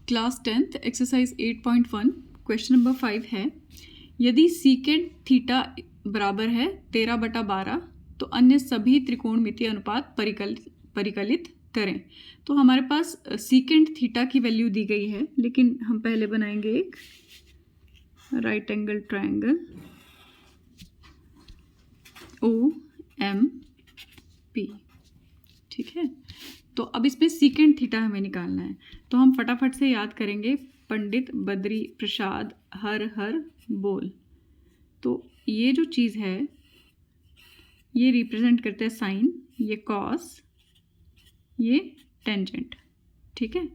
Class 10th exercise 8.1 question number 5 है। यदि secant theta बराबर है 13/12 तो अन्य सभी त्रिकोणमितीय अनुपात परिकलित करें। तो हमारे पास सीकेंट थीटा की वैल्यू दी गई है, लेकिन हम पहले बनाएंगे एक राइट एंगल ट्रायंगल OMP। ठीक है, तो अब इसमें सीकेंट थीटा हमें निकालना है। तो हम फटाफट से याद करेंगे पंडित बद्री प्रसाद हर हर बोल। तो ये जो चीज़ है ये रिप्रेजेंट करते हैं साइन, ये कॉस, ये टेंजेंट। ठीक है,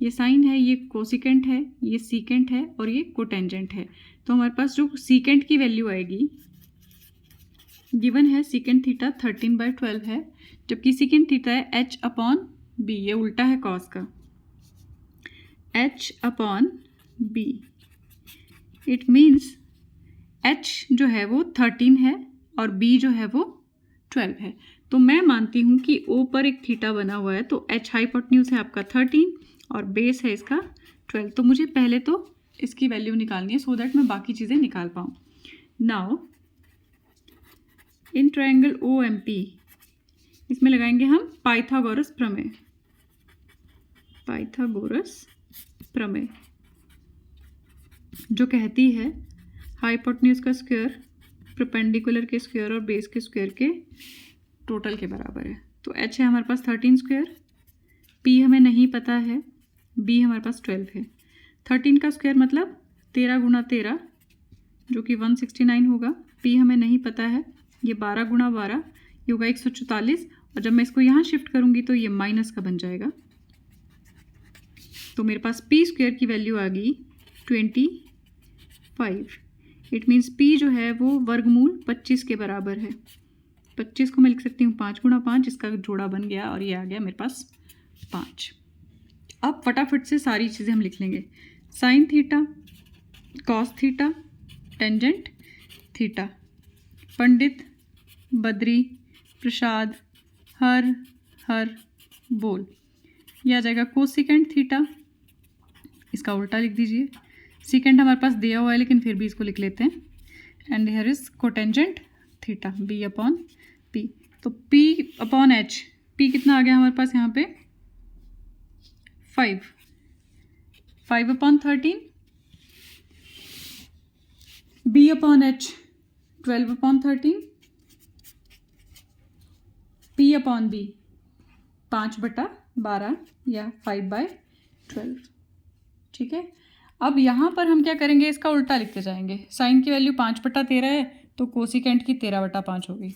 ये साइन है, ये कोसिकेंट है, ये सीकेंट है और ये कोटेंजेंट है। तो हमारे पास जो सीकेंट की वैल्यू आएगी गिवन है, सीकेंट थीटा 13/12 है, जबकि सीकेंट थीटा है h/b। ये उल्टा है कॉस का, h/b। इट मीन्स h जो है वो 13 है और b जो है वो 12 है। तो मैं मानती हूँ कि O पर एक थीटा बना हुआ है, तो h हाइपोटेन्यूज है आपका 13 और बेस है इसका 12। तो मुझे पहले तो इसकी वैल्यू निकालनी है सो दैट मैं बाकी चीज़ें निकाल पाऊँ। नाउ इन ट्रायंगल OMP इसमें लगाएंगे हम पाइथागोरस प्रमेय। पाइथागोरस प्रमेय जो कहती है हाइपोटेन्यूज का स्क्वायर परपेंडिकुलर के स्क्वायर और बेस के स्क्वायर के टोटल के बराबर है। तो h है हमारे पास 13 स्क्वायर, p हमें नहीं पता है, b हमारे पास 12 है। 13 का स्क्वायर मतलब 13 × 13 जो कि 169 होगा। p हमें नहीं पता है, ये 12 × 12 ये होगा 144। और जब मैं इसको यहाँ शिफ्ट करूँगी तो ये माइनस का बन जाएगा। तो मेरे पास p स्क्वायर की वैल्यू आ गई 25। इट मीन्स p जो है वो वर्गमूल 25 के बराबर है। 25 को मैं लिख सकती हूँ 5 × 5, इसका जोड़ा बन गया और ये आ गया मेरे पास 5। अब फटाफट से सारी चीज़ें हम लिख लेंगे। Sine theta, cos theta, tangent theta, Pandit Badri Prasad हर हर बोल। यह आ जाएगा कोसिकेंट थीटा, इसका उल्टा लिख दीजिए। सीकेंट हमारे पास दिया हुआ है लेकिन फिर भी इसको लिख लेते हैं। And here is cotangent theta b/p। तो p/h, p कितना आ गया हमारे पास यहाँ पे 5, 5/13, b/h 12/13, p/b 5/12 या 5/12। ठीक है, अब यहाँ पर हम क्या करेंगे, इसका उल्टा लिखते जाएंगे। साइन की वैल्यू 5/13 है तो कोसिकेंट की 13/5 होगी।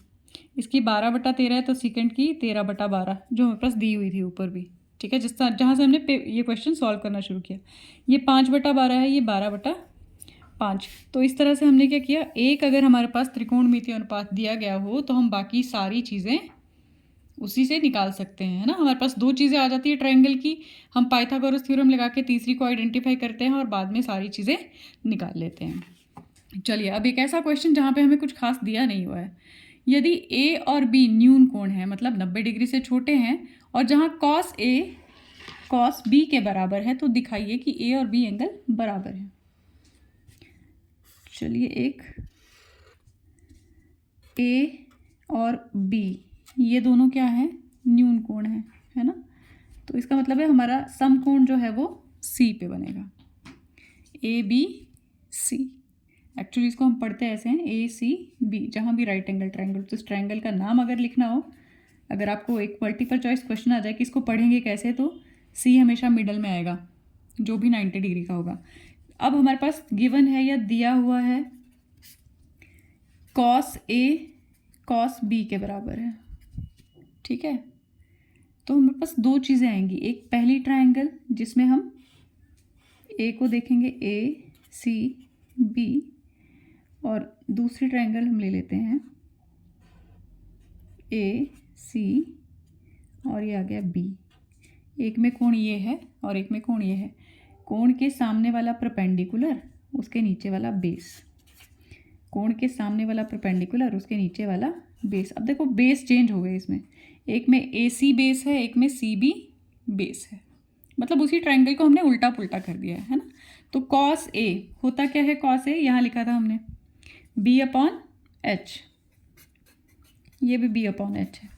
इसकी 12/13 है तो सीकेंट की 13/12 जो हमारे पास दी हुई थी ऊपर भी। ठीक है, जिस जहाँ से हमने ये क्वेश्चन सॉल्व करना शुरू किया। ये 5/12 है, ये 12/5। तो इस तरह से हमने क्या किया, एक अगर हमारे पास त्रिकोणमितीय अनुपात दिया गया हो तो हम बाकी सारी चीज़ें उसी से निकाल सकते हैं, है ना। हमारे पास दो चीज़ें आ जाती है ट्रायंगल की, हम पाइथागोरस थ्योरम लगा के तीसरी को आइडेंटिफाई करते हैं और बाद में सारी चीज़ें निकाल लेते हैं। चलिए, अब एक ऐसा क्वेश्चन जहाँ पे हमें कुछ खास दिया नहीं हुआ है। यदि A और B न्यून कोण है, मतलब 90 डिग्री से छोटे हैं, और जहाँ cos A cos B के बराबर है, तो दिखाइए कि A और B एंगल बराबर है। चलिए, एक A और B ये दोनों क्या है, न्यून कोण है ना। तो इसका मतलब है हमारा समकोण जो है वो C पे बनेगा, ABC। एक्चुअली इसको हम पढ़ते ऐसे हैं ACB, जहाँ भी राइट एंगल ट्रायंगल। तो इस ट्रायंगल का नाम अगर लिखना हो, अगर आपको एक मल्टीपल चॉइस क्वेश्चन आ जाए कि इसको पढ़ेंगे कैसे, तो C हमेशा मिडल में आएगा, जो भी 90 डिग्री का होगा। अब हमारे पास गिवन है या दिया हुआ है cos A cos B के बराबर है। ठीक है, तो हमारे पास दो चीज़ें आएंगी। एक पहली ट्रायंगल जिसमें हम A को देखेंगे ACB, और दूसरी ट्रायंगल हम ले लेते हैं AC और ये आ गया B। एक में कोण ये है और एक में कोण ये है। कोण के सामने वाला परपेंडिकुलर, उसके नीचे वाला बेस। कोण के सामने वाला परपेंडिकुलर, उसके नीचे वाला बेस। अब देखो बेस चेंज हो गए इसमें, एक में AC बेस है, एक में CB बेस है। मतलब उसी ट्रायंगल को हमने उल्टा पुल्टा कर दिया है ना। तो कॉस ए होता क्या है, कॉस ए यहाँ लिखा था हमने बी अपॉन एच, ये भी बी अपॉन एच है।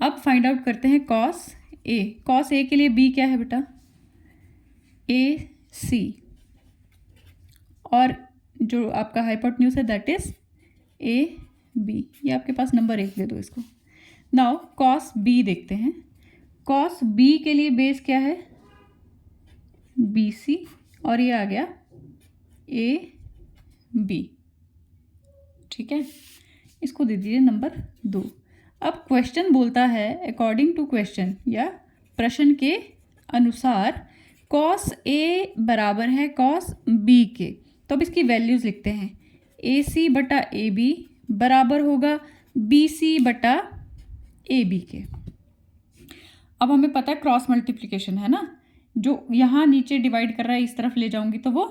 अब फाइंड आउट करते हैं कॉस ए। कॉस ए के लिए बी क्या है बेटा, ए सी, और जो आपका हाइपोटेन्यूज है दैट इज ए बी। ये आपके पास नंबर 1 दे दो इसको। नाउ कॉस बी देखते हैं। कॉस बी के लिए बेस क्या है, बी सी, और ये आ गया ए बी। ठीक है, इसको दे दीजिए नंबर 2। अब क्वेश्चन बोलता है अकॉर्डिंग टू क्वेश्चन या प्रश्न के अनुसार कॉस ए बराबर है कॉस बी के। तो अब इसकी वैल्यूज लिखते हैं। ए सी बटा ए बी बराबर होगा बी सी बटा ए बी के। अब हमें पता है क्रॉस मल्टीप्लिकेशन है ना, जो यहाँ नीचे डिवाइड कर रहा है इस तरफ ले जाऊंगी तो वो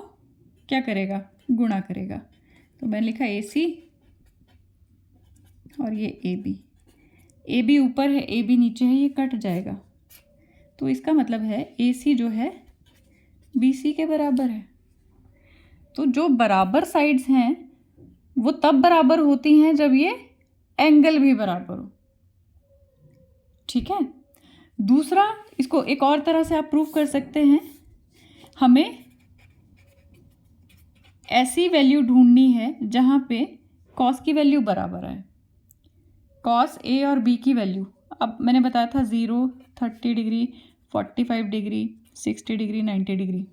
क्या करेगा, गुणा करेगा। तो मैंने लिखा ए सी और ये ए बी ऊपर है ए बी नीचे है, ये कट जाएगा। तो इसका मतलब है ए सी जो है बी सी के बराबर है। तो जो बराबर साइड्स हैं वो तब बराबर होती हैं जब ये एंगल भी बराबर हो। ठीक है, दूसरा इसको एक और तरह से आप प्रूव कर सकते हैं। हमें ऐसी वैल्यू ढूंढनी है जहाँ पे कॉस की वैल्यू बराबर है, कॉस ए और बी की वैल्यू। अब मैंने बताया था 0, 30 degree, 45 degree, 60 degree, 90 degree.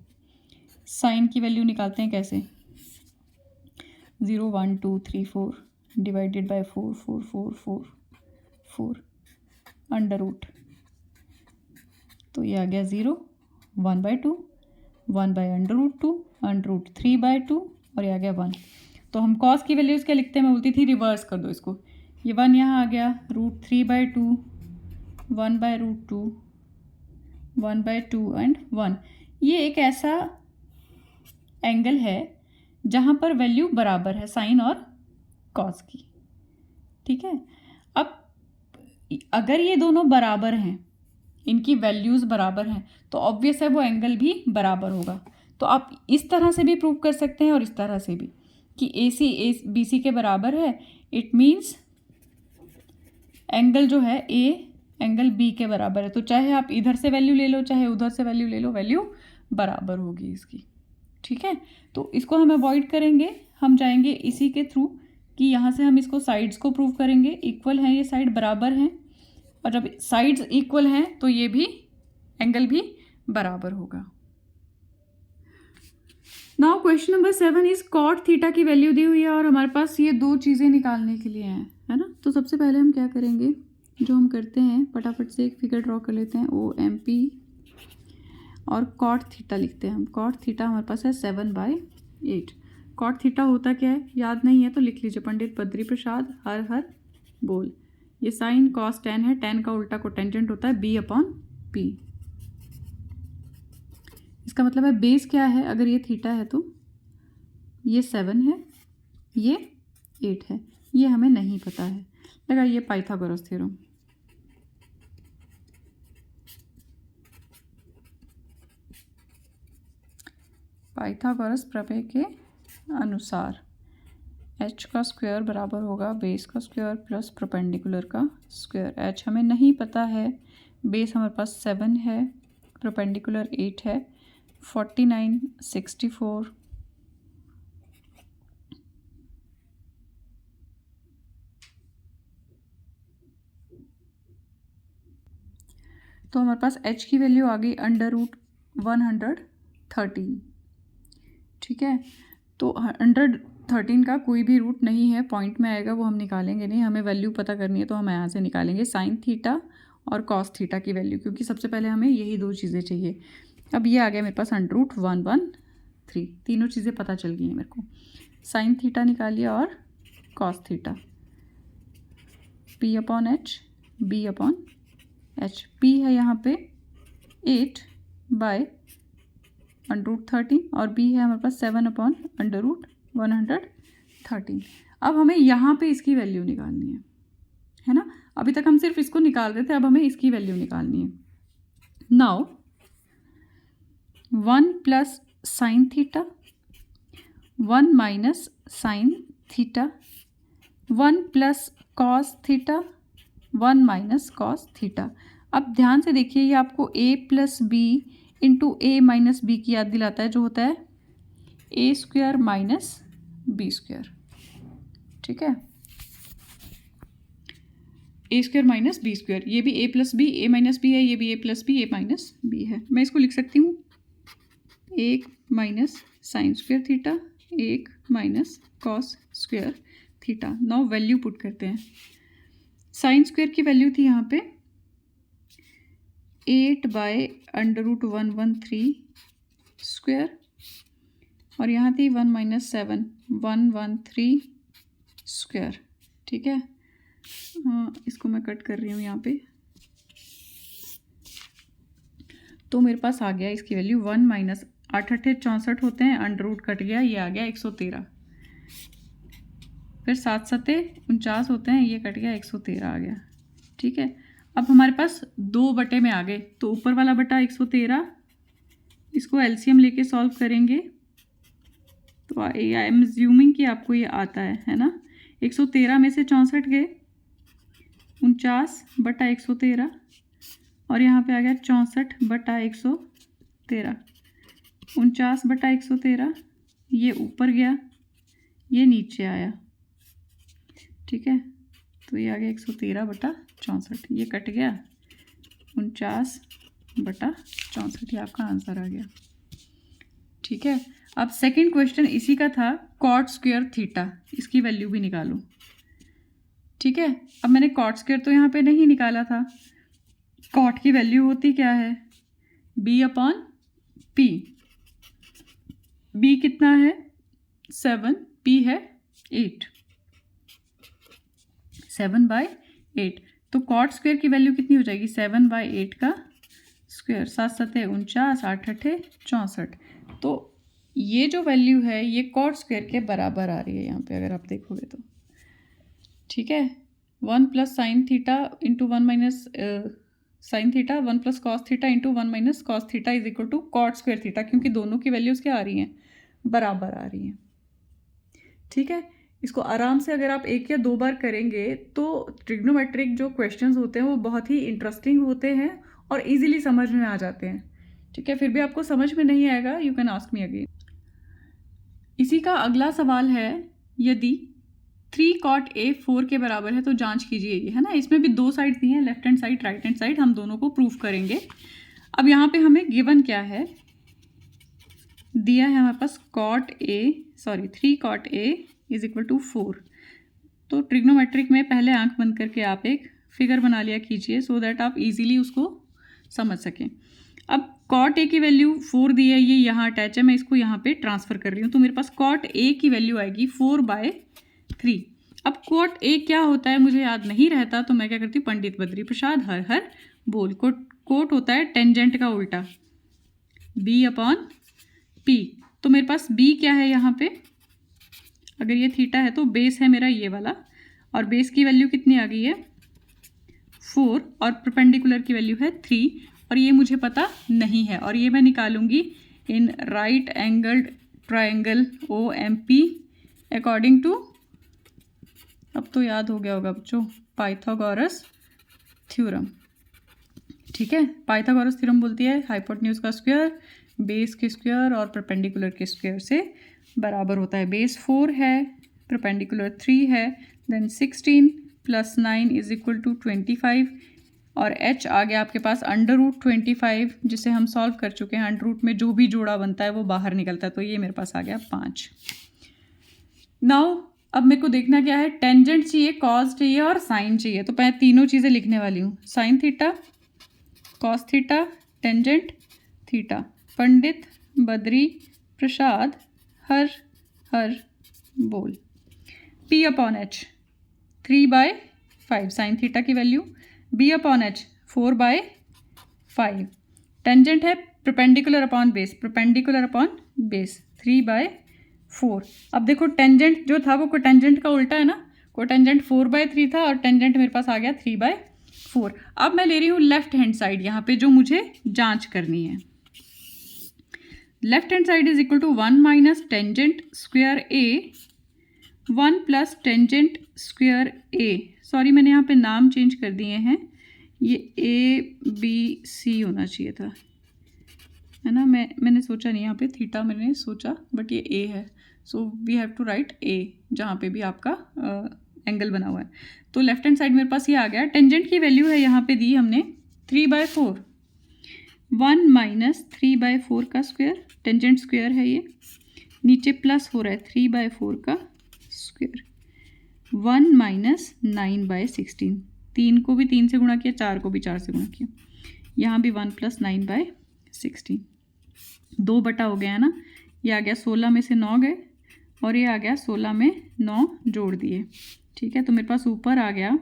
Sine की वैल्यू निकालते हैं कैसे, 0, 1, 2, 3, 4 डिवाइडेड बाय 4, 4, 4, 4, 4 अंडर रूट। तो ये आ गया 0, 1/2, 1/√2, √3/2, और ये आ गया 1। तो हम कॉस की वैल्यूज़ क्या लिखते हैं, मैं बोलती थी रिवर्स कर दो इसको। ये 1 यहाँ आ गया, √3/2, 1/√2, 1/2 एंड 1। ये एक ऐसा एंगल है जहाँ पर वैल्यू बराबर है साइन और कॉस की। ठीक है, अब अगर ये दोनों बराबर हैं, इनकी वैल्यूज़ बराबर हैं, तो ऑब्वियस है वो एंगल भी बराबर होगा। तो आप इस तरह से भी प्रूव कर सकते हैं और इस तरह से भी कि ए सी बी सी के बराबर है। इट मीन्स एंगल जो है ए एंगल बी के बराबर है। तो चाहे आप इधर से वैल्यू ले लो चाहे उधर से वैल्यू ले लो, वैल्यू बराबर होगी इसकी। ठीक है, तो इसको हम अवॉइड करेंगे, हम जाएंगे इसी के थ्रू कि यहाँ से हम इसको साइड्स को प्रूव करेंगे। इक्वल हैं ये साइड, बराबर हैं, और जब साइड्स इक्वल हैं तो ये भी एंगल भी बराबर होगा। Now question number 7 is cot theta की वैल्यू दी हुई है और हमारे पास ये दो चीज़ें निकालने के लिए हैं, है ना। तो सबसे पहले हम क्या करेंगे, जो हम करते हैं फटाफट से एक फिगर ड्रॉ कर लेते हैं, OMP, और कॉट थीटा लिखते हैं हम। कॉट थीटा हमारे पास है 7/8। कॉट थीटा होता क्या है, याद नहीं है तो लिख लीजिए, पंडित बद्री प्रसाद हर हर बोल। ये साइन कॉस टेन है, टेन का उल्टा को टेंजेंट होता है B/P। इसका मतलब है बेस क्या है, अगर ये थीटा है तो ये 7 है, ये 8 है। ये हमें नहीं पता है, लगाइए पाइथागोरस थ्योरम। पाइथागोरस प्रमेय के अनुसार h का स्क्वायर बराबर होगा बेस का स्क्वायर प्लस परपेंडिकुलर का स्क्वायर। h हमें नहीं पता है, बेस हमारे पास 7 है, परपेंडिकुलर 8 है, 49, 64, तो हमारे पास h की वैल्यू आ गई √113। ठीक है, तो 113 का कोई भी रूट नहीं है, पॉइंट में आएगा, वो हम निकालेंगे नहीं। हमें वैल्यू पता करनी है तो हम यहाँ से निकालेंगे साइन थीटा और कॉस थीटा की वैल्यू, क्योंकि सबसे पहले हमें यही दो चीज़ें चाहिए। अब ये आ गया मेरे पास √113, तीनों चीज़ें पता चल गई हैं मेरे को। साइन थीटा निकालिए और cos theta, P/H, B/H। P है यहाँ पे 8/√13 और B है हमारे पास 7/√113। अब हमें यहाँ पे इसकी वैल्यू निकालनी है ना। अभी तक हम सिर्फ इसको निकाल रहे थे, अब हमें इसकी वैल्यू निकालनी है। Now 1 plus sine theta, 1 minus sine theta, 1 plus cos theta, 1 minus cos theta. अब ध्यान से देखिए, ये आपको a plus b into a minus b की याद दिलाता है, जो होता है a square minus b square. ठीक है, a square minus b square. ये भी a plus b, a minus b है, ये भी a plus b, a minus b है। मैं इसको लिख सकती हूँ 1 minus sine square theta, 1 minus cos square theta. Now value put करते हैं। साइन स्क्वायर की वैल्यू थी यहाँ पे 8/√113 स्क्वायर, और यहाँ थी 1 माइनस 7, 113 स्क्वायर। ठीक है, इसको मैं कट कर रही हूँ यहाँ पे। तो मेरे पास आ गया इसकी वैल्यू 1 माइनस 8 8 64 होते हैं, अंडर रूट कट गया, ये आ गया 113। फिर 7 7 49 होते हैं, ये कट गया 113 आ गया। ठीक है, अब हमारे पास 2 बटे में आ गए, तो ऊपर वाला बटा 113, इसको एलसीएम लेके सॉल्व करेंगे तो आई एम अज्यूमिंग कि आपको ये आता है ना। 113 में से 64 गए, 49/113, और यहाँ पे आ गया 64/113। 49/113 ये ऊपर गया, ये नीचे आया। ठीक है, तो ये आ गया 113/64, ये कट गया 49/64, ये आपका आंसर आ गया। ठीक है, अब सेकंड क्वेश्चन इसी का था, कॉट स्क्वायर थीटा, इसकी वैल्यू भी निकालो। ठीक है, अब मैंने कॉट स्क्वायर तो यहाँ पे नहीं निकाला था। कॉट की वैल्यू होती क्या है, b/p। b कितना है 7, p है 8, 7/8। तो कॉट स्क्वायर की वैल्यू कितनी हो जाएगी, 7/8 का स्क्वायर, 7 7 49, 8 8 64। तो ये जो वैल्यू है ये कॉट स्क्वायर के बराबर आ रही है यहाँ पे, अगर आप देखोगे तो। ठीक है, 1 plus sine theta into 1 minus sine theta, 1 plus cos theta into 1 minus cos theta is equal to cot square theta, क्योंकि दोनों की वैल्यूज़ क्या आ रही हैं, बराबर आ रही हैं। ठीक है, इसको आराम से अगर आप 1 या 2 बार करेंगे तो ट्रिग्नोमेट्रिक जो क्वेश्चंस होते हैं वो बहुत ही इंटरेस्टिंग होते हैं और इजीली समझ में आ जाते हैं। ठीक है, फिर भी आपको समझ में नहीं आएगा, you can ask me again. इसी का अगला सवाल है, यदि 3 cot A 4 के बराबर है तो जांच कीजिए, ये है ना। इसमें भी 2 साइड दी हैं, left hand side, right hand side, हम दोनों को प्रूफ करेंगे। अब यहाँ पे हमें गिवन क्या है, दिया है हमारे पास 3 cot A is equal to 4। तो ट्रिग्नोमेट्रिक में पहले आंख बंद करके आप एक फिगर बना लिया कीजिए, सो दैट आप इजीली उसको समझ सकें। अब cot A की वैल्यू 4 दी है, ये यहाँ अटैच है, मैं इसको यहाँ पे ट्रांसफ़र कर रही हूँ, तो मेरे पास cot A की वैल्यू आएगी 4/3। अब cot A क्या होता है मुझे याद नहीं रहता, तो मैं क्या करती हूँ, पंडित बद्री प्रसाद हर हर बोल। कोट होता है टेंजेंट का उल्टा, B/P। तो मेरे पास B क्या है यहाँ पे, अगर ये थीटा है तो बेस है मेरा ये वाला, और बेस की वैल्यू कितनी आ गई है 4, और परपेंडिकुलर की वैल्यू है 3, और ये मुझे पता नहीं है, और ये मैं निकालूंगी in right angled triangle OMP according to, अब तो याद हो गया होगा बच्चों, पाइथागोरस थ्योरम। ठीक है, पाइथागोरस थ्योरम बोलती है हाइपोटेन्यूज का स्क्वायर बेस के स्क्वायर और परपेंडिकुलर के स्क्वायर से बराबर होता है। बेस 4 है, परपेंडिकुलर 3 है, देन 16 + 9 इज इक्वल टू 25, और h आ गया आपके पास √25, जिसे हम सॉल्व कर चुके हैं। अंडर रूट में जो भी जोड़ा बनता है वो बाहर निकलता है, तो ये मेरे पास आ गया 5। नाउ अब मेरे को देखना क्या है, टेंजेंट चाहिए, कॉस चाहिए और साइन चाहिए। तो मैं तीनों चीज़ें लिखने वाली हूँ, sine theta, cos theta, tangent theta. Pandit Badri Prasad हर हर बोल। P/H 3/5 साइन थीटा की वैल्यू, B/H 4/5। टेंजेंट है perpendicular upon base, perpendicular upon base 3/4। अब देखो टेंजेंट जो था वो कोटेंजेंट का उल्टा है ना, कोटेंजेंट 4/3 था और टेंजेंट मेरे पास आ गया 3/4। अब मैं ले रही हूँ लेफ्ट हैंड साइड यहाँ पे, जो मुझे जांच करनी है। Left hand side is equal to 1 minus tangent square A 1 plus tangent square A, sorry मैंने यहाँ पे नाम चेंज कर दिए हैं, ये ए बी सी होना चाहिए था, है ना। मैंने सोचा नहीं यहाँ पे थीटा मैंने सोचा, बट ये ए है, so we have to write A जहाँ पे भी आपका एंगल बना हुआ है। तो लेफ्ट हैंड साइड मेरे पास ये आ गया। टेंजेंट की वैल्यू है यहाँ पे दी हमने 3/4, 1 माइनस 3/4 का स्क्वायर, टेंजेंट स्क्वायर है ये, नीचे प्लस हो रहा है 3/4 का स्क्वायर, 1 माइनस 9/16, 3 को भी 3 से गुणा किया, 4 को भी 4 से गुणा किया, यहाँ भी 1 प्लस 9/16, 2 बटा हो गया है ना। ये आ गया 16 में से 9 गए और ये आ गया 16 में 9 जोड़ दिए, ठीक है। तो मेरे पास ऊपर आ गया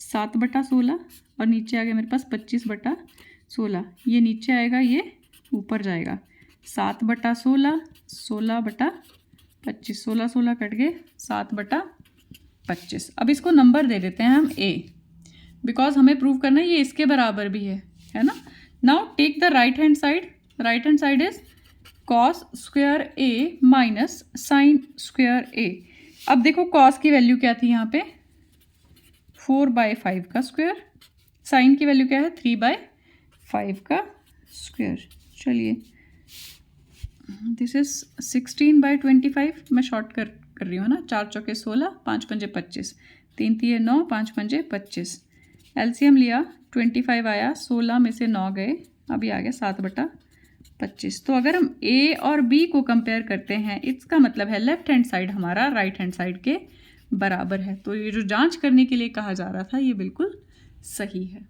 7/16 और नीचे आ गया मेरे पास 25/16, ये नीचे आएगा ये ऊपर जाएगा, 7/16, 16/25, 16 कट गए, 7/25। अब इसको नंबर दे देते हैं हम a, बिकॉज हमें प्रूव करना है ये इसके बराबर भी है ना। Now take the right hand side, right hand side is cos square A minus sine square A. अब देखो कॉस की वैल्यू क्या थी यहाँ पे 4/5 का स्क्वायर, साइन की वैल्यू क्या है 3/5 का स्क्वायर। चलिए दिस इज 16/25, मैं शॉर्ट कर रही हूँ ना, 4 चौके 16, 5 पंजे 25, 3 तिये 9, 5 पंजे 25, एलसीएम लिया 25 आया, 16 में से 9 गए, अभी आ गया 7/25। तो अगर हम ए और बी को कंपेयर करते हैं, इसका मतलब है लेफ्ट हैंड साइड हमारा राइट हैंड साइड के बराबर है। तो ये जो जांच करने के लिए कहा जा रहा था ये बिल्कुल सही है।